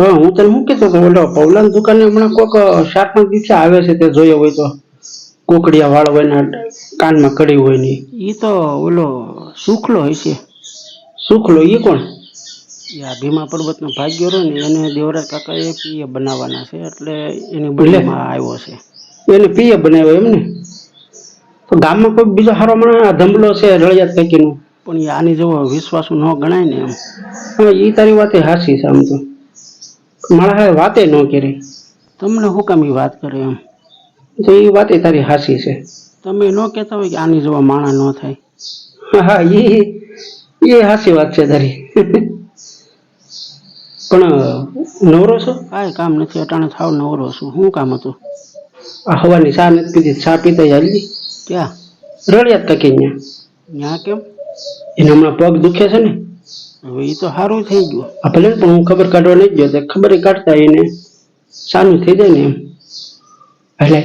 હા હું તને શું કહેતો હતો ઓલો પૌલાની દુકાને હમણાં કોક 4-5 દિવસે આવે છે તે જોયો હોય તો કોકડિયા વાળ હોય ને કાનમાં કડી હોય ને ઈ તો ઓલો સુખલો હશે. સુખલો ઈ કોણ? એ આ ભીમા પર્વતનો ભાગ્યો રહ્યો ને એને દેવરાજ કાકાએ પીએ બનાવવાના છે એટલે એની એટલે બદલીમાં આવ્યો છે. એને પીએ બનાવ્યો એમ ને? તો ગામમાં કોઈ બીજો હારો માણસ ધંબલો છે રળિયાત પૈકીનો? પણ એ આની જેવો વિશ્વાસુ ન ગણાય ને એમ. હા ઈ તારી વાતે હાચી છે આમ તો. મારા હારે વાતે ન કરી. તમને શું કામ એ વાત કરે એમ? તો એ વાતે તારી હાચી છે. તમે ન કહેતા હોય કે આની જેવા માણા ન થાય. હા એ હાચી વાત છે તારી. પણ નવરો છો? કાંઈ કામ નથી અટાણે થાવ નવરો છું. શું કામ હતું? આ હવાની ચા નથી પીધી, ચા પીતા હાલી. ક્યાં? રળિયાત તકી ન્યા. ન્યા કેમ? એને હમણાં પગ દુખે છે ને. હવે એ તો સારું થઈ ગયું. આ ભલે પણ હું ખબર કાઢવા નહીં ગયો તો ખબર કાઢતા એને સારું થઈ જાય ને એમ. હાલે